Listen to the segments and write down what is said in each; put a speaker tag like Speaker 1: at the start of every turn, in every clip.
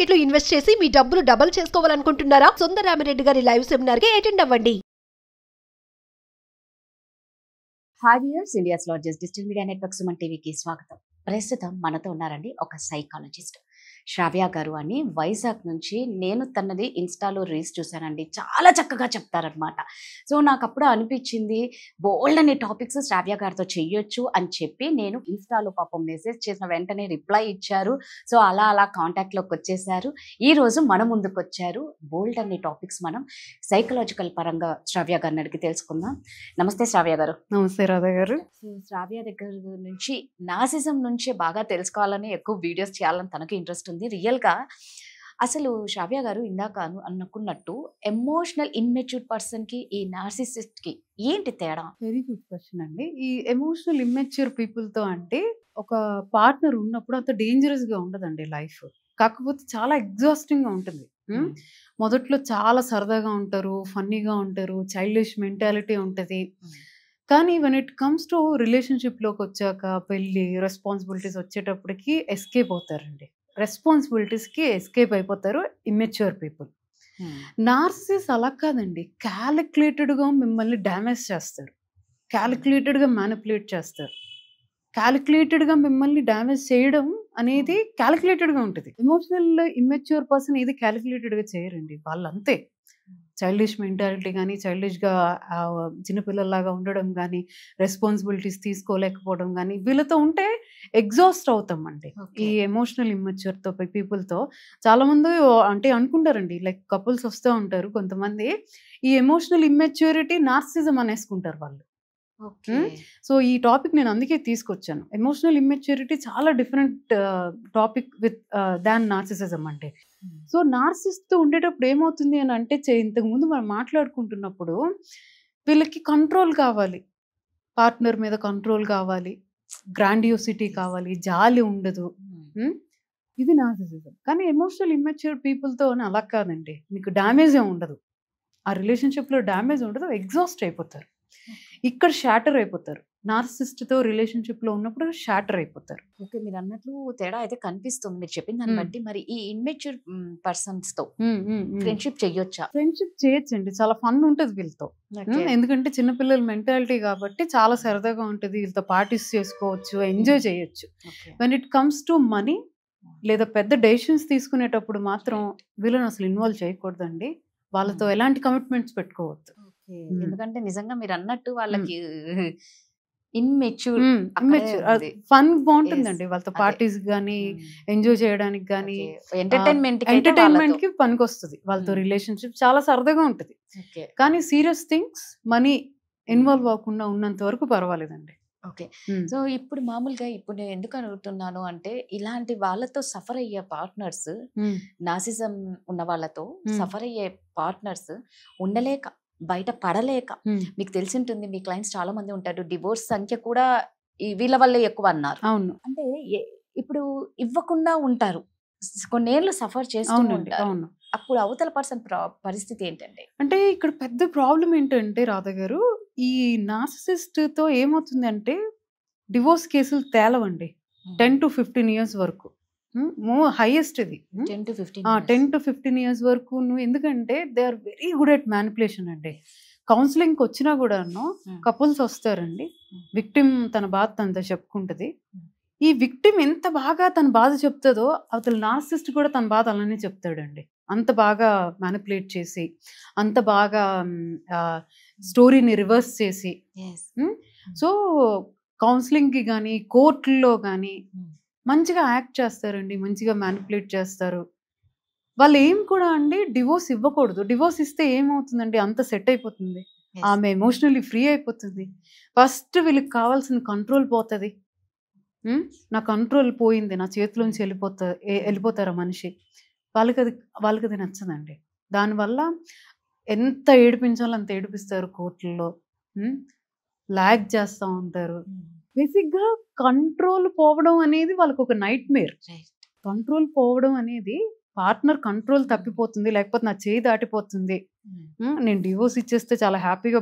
Speaker 1: Market లో invest చేసి మీ డబ్బులు డబుల్ చేసుకోవాలనుకుంటున్నారా? సుందరరామిరెడ్డి గారి లైవ్ సెమినార్ కి అటెండ్ అవ్వండి.
Speaker 2: Hi viewers, India's largest digital media network Suman టీవీకి స్వాగతం. ప్రస్తుతం మనతో ఉన్నారండి ఒక సైకాలజిస్ట్ శ్రావ్య గారు అని, వైజాగ్ నుంచి. నేను తనది ఇన్స్టాలో రీల్స్ చూశానండి, చాలా చక్కగా చెప్తారనమాట. సో నాకు అప్పుడు అనిపించింది బోల్డ్ అనే టాపిక్స్ శ్రావ్య గారితో చెయ్యొచ్చు అని చెప్పి నేను ఇన్స్టాలో పాపం మెసేజ్ చేసిన వెంటనే రిప్లై ఇచ్చారు. సో అలా అలా కాంటాక్ట్లోకి వచ్చేసారు. ఈరోజు మన ముందుకు వచ్చారు. బోల్డ్ అనే టాపిక్స్ మనం సైకలాజికల్ పరంగా శ్రావ్య గారిని అడిగి తెలుసుకుందాం. నమస్తే శ్రావ్య గారు.
Speaker 3: నమస్తే రాధా గారు.
Speaker 2: సో శ్రావ్య దగ్గర నుంచి నార్సిజం నుంచి బాగా తెలుసుకోవాలని, ఎక్కువ వీడియోస్ చేయాలని తనకు ఇంట్రెస్ట్ ఉంది. రియల్గా అసలు శ్రావ్య గారు ఇందాక అనుకున్నట్టు ఎమోషనల్ ఇమ్మెచ్యూర్ పర్సన్కి ఈ నార్సిసిస్ట్కి ఏంటి తేడా?
Speaker 3: వెరీ గుడ్ క్వశ్చన్ అండి. ఈ ఎమోషనల్ ఇమ్మెచ్యూర్ పీపుల్తో అంటే ఒక పార్ట్నర్ ఉన్నప్పుడు అంత డేంజరస్గా ఉండదండి లైఫ్. కాకపోతే చాలా ఎగ్జాస్టింగ్గా ఉంటుంది. మొదట్లో చాలా సరదాగా ఉంటారు, ఫన్నీగా ఉంటారు, చైల్డిష్ మెంటాలిటీ ఉంటుంది. కానీ వెన్ ఇట్ కమ్స్ టు రిలేషన్షిప్లోకి వచ్చాక, పెళ్ళి, రెస్పాన్సిబిలిటీస్ వచ్చేటప్పటికి ఎస్కేప్ అవుతారండి. రెస్పాన్సిబిలిటీస్కి ఎస్కేప్ అయిపోతారు ఇమ్మెచ్యూర్ పీపుల్. నార్సిసిస్ అలా కాదండి, క్యాలిక్యులేటెడ్గా మిమ్మల్ని డ్యామేజ్ చేస్తారు, క్యాలిక్యులేటెడ్గా మ్యానిపులేట్ చేస్తారు. క్యాలిక్యులేటెడ్గా మిమ్మల్ని డ్యామేజ్ చేయడం అనేది క్యాలిక్యులేటెడ్గా ఉంటుంది. ఎమోషనల్ ఇమ్మెచ్యూర్ పర్సన్ ఏది క్యాలిక్యులేటెడ్గా చేయరండి. వాళ్ళంతే చైల్డిష్ మెంటాలిటీ కానీ, చైల్డిష్గా చిన్నపిల్లల్లాగా ఉండడం కానీ, రెస్పాన్సిబిలిటీస్ తీసుకోలేకపోవడం కానీ, వీళ్ళతో ఉంటే ఎగ్జాస్ట్ అవుతామండి. ఈ ఎమోషనల్ ఇమ్మెచ్యూర్తో పీపుల్తో చాలామంది అంటే అనుకుంటారండి, లైక్ కపుల్స్ వస్తూ ఉంటారు కొంతమంది, ఈ ఎమోషనల్ ఇమ్మెచ్యూరిటీ నార్సిజం అనేసుకుంటారు వాళ్ళు. సో ఈ టాపిక్ నేను అందుకే తీసుకొచ్చాను. ఎమోషనల్ ఇమ్మెచ్యూరిటీ చాలా different topic with than narcissism అంటే. సో నార్సిస్తో ఉండేటప్పుడు ఏమవుతుంది అని అంటే, ఇంతకుముందు మనం మాట్లాడుకుంటున్నప్పుడు వీళ్ళకి కంట్రోల్ కావాలి, పార్ట్నర్ మీద కంట్రోల్ కావాలి, గ్రాండియోసిటీ కావాలి, జాలి ఉండదు. ఇది నార్సిసిజం. కానీ ఎమోషనల్ ఇమ్మెచ్యూర్ పీపుల్తో అలా కాదండి, మీకు డ్యామేజ్ ఉండదు, ఆ రిలేషన్షిప్లో డ్యామేజ్ ఉండదు, ఎగ్జాస్ట్ అయిపోతారు, ఇక్కడ షాటర్ అయిపోతారు. నార్సిసిస్ట్తో రిలేషన్షిప్లో ఉన్నప్పుడు షాటర్ అయిపోతారు.
Speaker 2: ఓకే, మీరు అన్నట్లు తేడా అయితే కనిపిస్తుంది మీరు చెప్పిన దాన్ని బట్టి. మరి ఈ ఇమ్మెచ్యూర్ పర్సన్స్తో ఫ్రెండ్షిప్ చెయ్యొచ్చా?
Speaker 3: ఫ్రెండ్షిప్ చేయొచ్చండి, చాలా ఫన్ ఉంటుంది వీళ్ళతో. ఎందుకంటే చిన్నపిల్లల మెంటాలిటీ కాబట్టి చాలా సరదాగా ఉంటుంది, వీళ్ళతో పార్టీస్ చేసుకోవచ్చు, ఎంజాయ్ చేయొచ్చు. When it comes to money లేదా పెద్ద డెసిషన్స్ తీసుకునేటప్పుడు మాత్రం వీళ్ళని అసలు ఇన్వాల్వ్ చేయకూడదండి. వాళ్ళతో ఎలాంటి కమిట్మెంట్స్ పెట్టుకోవద్దు.
Speaker 2: ఎందుకంటే నిజంగా మీరు అన్నట్టు వాళ్ళకి ఇమ్మెచ్యూర్
Speaker 3: ఫన్ బాగుంటుందండి, వాళ్ళతో పార్టీస్ కానీ, ఎంజాయ్ చేయడానికి కానీ, ఎంటర్టైన్మెంట్ కి పనికి వస్తుంది. వాళ్ళతో రిలేషన్షిప్ చాలా సరదాగా ఉంటుంది. కానీ సీరియస్ థింగ్స్, మనీ ఇన్వాల్వ్ అవ్వకుండా ఉన్నంత వరకు పర్వాలేదండి.
Speaker 2: ఓకే, సో ఇప్పుడు మామూలుగా ఇప్పుడు నేను ఎందుకు అడుగుతున్నాను అంటే, ఇలాంటి వాళ్ళతో సఫర్ అయ్యే పార్ట్నర్స్, నార్సిజం ఉన్న వాళ్ళతో సఫర్ అయ్యే పార్ట్నర్స్ ఉండలేక, బయట పడలేక, మీకు తెలిసి ఉంటుంది, మీ క్లయింట్స్ చాలా మంది ఉంటారు, డివోర్స్ సంఖ్య కూడా వీళ్ళ వల్లే ఎక్కువ అన్నారు.
Speaker 3: అవును,
Speaker 2: అంటే ఇప్పుడు ఇవ్వకుండా ఉంటారు, కొన్నేళ్ళు సఫర్ చేస్తూ ఉంటారు. అప్పుడు అవతల పర్సన్ పరిస్థితి ఏంటంటే,
Speaker 3: అంటే ఇక్కడ పెద్ద ప్రాబ్లం ఏంటంటే రాధా గారు, ఈ నార్సిసిస్ట్తో ఏమవుతుంది అంటే డివోర్స్ కేసులు తేలవండి 10 to 15 years వరకు. హైయెస్ట్ ఇది
Speaker 2: 10 to 15
Speaker 3: years వరకు. ఎందుకంటే they are very good at manipulation అండి. కౌన్సిలింగ్కి వచ్చినా కూడాను కపుల్స్ వస్తారండి, విక్టిమ్ తన బాధ తనతో చెప్పుకుంటుంది. ఈ విక్టిమ్ ఎంత బాగా తన బాధ చెప్తుందో అవతల నార్సిసిస్ట్ కూడా తన బాధ అలానే చెప్తాడండి. అంత బాగా మ్యానిపులేట్ చేసి, అంత బాగా స్టోరీని రివర్స్ చేసి. సో కౌన్సిలింగ్కి కానీ, కోర్టుల్లో కానీ మంచిగా యాక్ట్ చేస్తారండి, మంచిగా మ్యానిపులేట్ చేస్తారు. వాళ్ళు ఏం కూడా అండి డివోర్స్ ఇవ్వకూడదు. డివోర్స్ ఇస్తే ఏమవుతుందండి, అంత సెట్ అయిపోతుంది, ఆమె ఎమోషనల్లీ ఫ్రీ అయిపోతుంది. ఫస్ట్ వీళ్ళకి కావాల్సిన కంట్రోల్ పోతుంది. నా కంట్రోల్ పోయింది, నా చేతిలోంచి వెళ్ళిపోతారా మనిషి, వాళ్ళకి అది నచ్చదండి. దానివల్ల ఎంత ఏడిపించాలో అంత ఏడిపిస్తారు కోర్టుల్లో, లాగ్ చేస్తూ ఉంటారు. బేసిక్గా కంట్రోల్ పోవడం అనేది వాళ్ళకు ఒక నైట్ మేర్. కంట్రోల్ పోవడం అనేది, పార్ట్నర్ కంట్రోల్ తప్పిపోతుంది, లేకపోతే నా చేయి దాటిపోతుంది, నేను డివోర్స్ ఇచ్చేస్తే చాలా హ్యాపీగా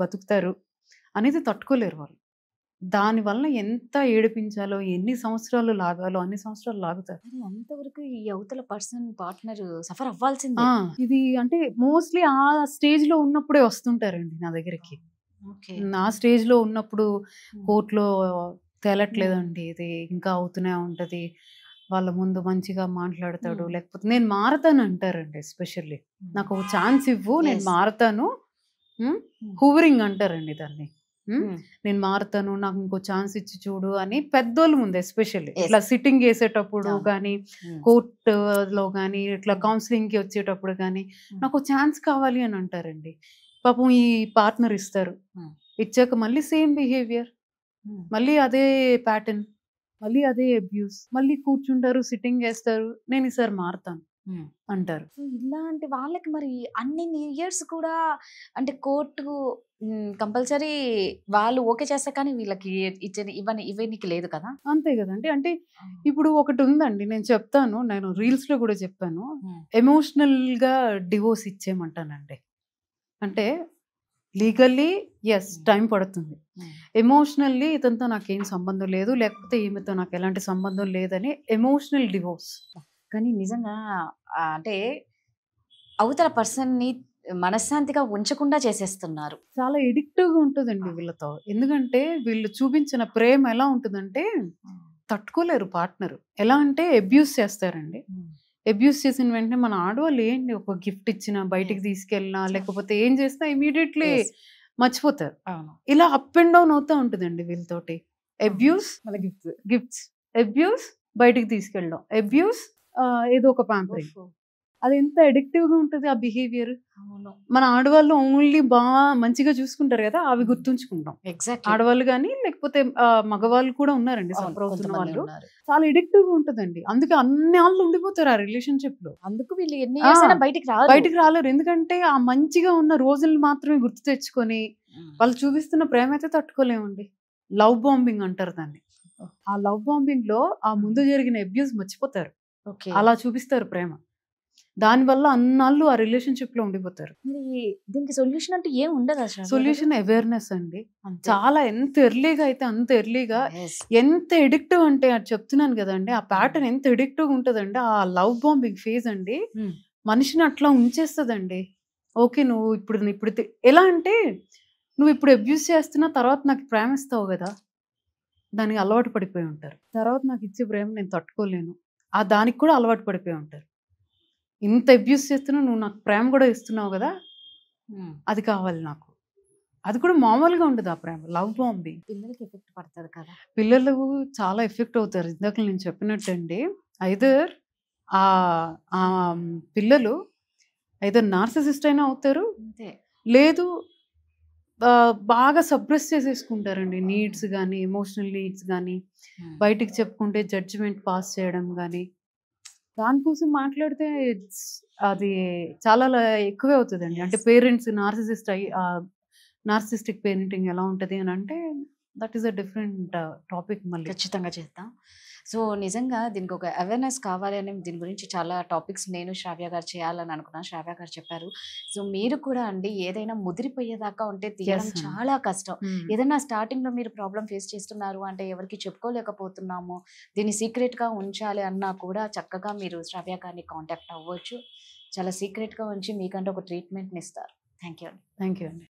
Speaker 3: బతుకుతారు అనేది తట్టుకోలేరు వాళ్ళు. దానివల్ల ఎంత ఏడిపించాలో, ఎన్ని సంవత్సరాలు లాగాలో అన్ని సంవత్సరాలు లాగుతారు.
Speaker 2: మరి అంతవరకు ఈ అవతల పర్సన్ పార్ట్నర్ సఫర్ అవ్వాల్సిందే.
Speaker 3: ఇది అంటే మోస్ట్లీ ఆ స్టేజ్ లో ఉన్నప్పుడే వస్తుంటారండి నా దగ్గరికి.
Speaker 2: ఓకే.
Speaker 3: నా స్టేజ్ లో ఉన్నప్పుడు కోర్టులో తేలట్లేదండి, ఇది ఇంకా అవుతూనే ఉంటది, వాళ్ళ ముందు మంచిగా మాట్లాడతాడు, లేకపోతే నేను మారతాను అంటారండి. ఎస్పెషల్లీ నాకు ఒక ఛాన్స్ ఇవ్వు, నేను
Speaker 2: Yes.
Speaker 3: మారతాను. హూవరింగ్ అంటారండి దాన్ని. నేను మారుతాను, నాకు ఇంకో ఛాన్స్ ఇచ్చి చూడు అని పెద్దోళ్ళ ముందు ఎస్పెషల్లీ
Speaker 2: Yes.
Speaker 3: ఇట్లా సిట్టింగ్ వేసేటప్పుడు
Speaker 2: అవును.
Speaker 3: కానీ, కోర్ట్ లో కానీ, ఇట్లా కౌన్సిలింగ్ కి వచ్చేటప్పుడు కానీ నాకు ఛాన్స్ కావాలి అని అంటారండి. పాపం ఈ పార్ట్నర్ ఇస్తారు, ఇచ్చాక మళ్ళీ సేమ్ బిహేవియర్, మళ్ళీ అదే ప్యాటర్న్, మళ్ళీ అదే అబ్యూస్, మళ్ళీ కూర్చుంటారు, సిట్టింగ్ చేస్తారు, నేను ఈసారి మారుతాను అంటారు.
Speaker 2: సో ఇలాంటి వాళ్ళకి మరి అన్ని ఇయర్స్ కూడా అంటే కోర్టు కంపల్సరీ వాళ్ళు ఓకే చేస్తే కానీ వీళ్ళకి ఇవ్వనికి లేదు కదా.
Speaker 3: అంతే కదండి. అంటే ఇప్పుడు ఒకటి ఉందండి, నేను చెప్తాను, నేను రీల్స్ లో కూడా చెప్పాను, ఎమోషనల్ గా డివోర్స్ ఇచ్చేయమంటానండి. అంటే లీగల్లీ ఎస్ టైం పడుతుంది, ఎమోషనల్లీ ఇతనితో నాకేం సంబంధం లేదు, లేకపోతే ఈమెతో నాకు ఎలాంటి సంబంధం లేదని ఎమోషనల్ డివోర్స్.
Speaker 2: కానీ నిజంగా అంటే అవతల పర్సన్ ని మనశ్శాంతిగా ఉంచకుండా చేసేస్తున్నారు.
Speaker 3: చాలా ఎడిక్టివ్ గా ఉంటుందండి వీళ్ళతో. ఎందుకంటే వీళ్ళు చూపించిన ప్రేమ ఎలా ఉంటుందంటే తట్టుకోలేరు పార్ట్నర్. ఎలా అంటే అబ్యూస్ చేస్తారండి. అబ్యూస్ చేసిన వెంటనే మన ఆడవాళ్ళు ఏంటి, ఒక గిఫ్ట్ ఇచ్చినా, బయటికి తీసుకెళ్ళినా, లేకపోతే ఏం చేసినా ఇమీడియట్లీ మర్చిపోతారు. ఇలా అప్ అండ్ డౌన్ అవుతూ ఉంటుందండి వీళ్ళతోటి. అబ్యూస్, మళ్ళీ గిఫ్ట్స్, అబ్యూస్, బయటికి తీసుకెళ్ళడం, అబ్యూస్, ఏదో ఒక పాంపరింగ్. అది ఎంత అడిక్టివ్ గా ఉంటుంది ఆ బిహేవియర్. మన ఆడవాళ్ళు ఓన్లీ బాగా మంచిగా చూసుకుంటారు కదా, అవి గుర్తుంచుకుంటాం.
Speaker 2: ఎగ్జాక్ట్
Speaker 3: ఆడవాళ్ళు కానీ, లేకపోతే మగవాళ్ళు కూడా ఉన్నారండి సఫర్ అవుతున్న వాళ్ళు. చాలా ఎడిక్టివ్ గా ఉంటుందండి. అందుకే అన్ని వాళ్ళు ఉండిపోతారు ఆ రిలేషన్షిప్ లో.
Speaker 2: అందుకు వీళ్ళు ఎన్ని years అయినా బయటికి
Speaker 3: రాలేరు. ఎందుకంటే ఆ మంచిగా ఉన్న రోజులు మాత్రమే గుర్తు తెచ్చుకొని వాళ్ళు చూపిస్తున్న ప్రేమ అయితే తట్టుకోలేమండి. లవ్ బాంబింగ్ అంటారు దాన్ని. ఆ లవ్ బాంబింగ్ లో ఆ ముందు జరిగిన అబ్యూస్ మర్చిపోతారు, అలా చూపిస్తారు ప్రేమ. దానివల్ల అన్నాళ్ళు ఆ రిలేషన్షిప్ లో ఉండిపోతారు.
Speaker 2: మరి దీనికి సొల్యూషన్ అంటే ఏం ఉండదు అసలు.
Speaker 3: సొల్యూషన్ అవేర్నెస్ అండి. చాలా ఎంత ఎర్లీగా అయితే అంత ఎర్లీగా. ఎంత ఎడిక్టివ్ అంటే అది చెప్తున్నాను కదండి, ఆ ప్యాటర్న్ ఎంత ఎడిక్టివ్ గా ఉంటుందండి. ఆ లవ్ బాంబింగ్ ఫేజ్ అండి మనిషిని అట్లా ఉంచేస్తుందండి. ఓకే, నువ్వు ఇప్పుడు ఎలా అంటే నువ్వు ఇప్పుడు అబ్యూస్ చేస్తున్నా, తర్వాత నాకు ప్రేమ ఇస్తావు కదా, దానికి అలవాటు పడిపోయి ఉంటారు. తర్వాత నాకు ఇచ్చే ప్రేమ నేను తట్టుకోలేను, ఆ దానికి కూడా అలవాటు పడిపోయి ఉంటారు. ఇంత అబ్యూస్ చేస్తున్నావు, నువ్వు నాకు ప్రేమ కూడా ఇస్తున్నావు కదా, అది కావాలి నాకు. అది కూడా మామూలుగా ఉండదు ఆ ప్రేమ. లవ్ బాంబింగ్
Speaker 2: పిల్లలకి ఎఫెక్ట్ పడుతుంది కదా.
Speaker 3: పిల్లలు చాలా ఎఫెక్ట్ అవుతారు. ఇందాక నేను చెప్పినట్టండి, ఐదర్ ఆ పిల్లలు ఐదర్ నార్సిసిస్ట్ అయినా అవుతారు, లేదు బాగా సప్రెస్ చేసేసుకుంటారండి నీడ్స్ కానీ, ఎమోషనల్ నీడ్స్ కానీ, బయటికి చెప్పుకుంటే జడ్జిమెంట్ పాస్ చేయడం కానీ. దానికోసం మాట్లాడితే అది చాలా ఎక్కువే అవుతుందండి. అంటే పేరెంట్స్ నార్సిస్టిక్ పేరెంటింగ్ ఎలా ఉంటుంది అని అంటే that is a different topic. మళ్ళీ
Speaker 2: ఖచ్చితంగా చేద్దాం. సో నిజంగా దీనికి ఒక అవేర్నెస్ కావాలి అని దీని గురించి చాలా టాపిక్స్ నేను శ్రావ్య గారు చేయాలని అనుకున్నాను. శ్రావ్య గారు చెప్పారు. సో మీరు కూడా అండి ఏదైనా ముదిరిపోయేదాకా ఉంటే తీయడం చాలా కష్టం. ఏదైనా స్టార్టింగ్ లో మీరు ప్రాబ్లం ఫేస్ చేస్తున్నారు అంటే ఎవరికి చెప్పుకోలేకపోతున్నాము, దీన్ని సీక్రెట్ గా ఉంచాలి అన్నా కూడా చక్కగా మీరు శ్రావ్య గారిని కాంటాక్ట్ అవ్వచ్చు. చాలా సీక్రెట్ గా ఉంచి మీకంటే ఒక ట్రీట్మెంట్ ఇస్తారు. థ్యాంక్ యూ అండి.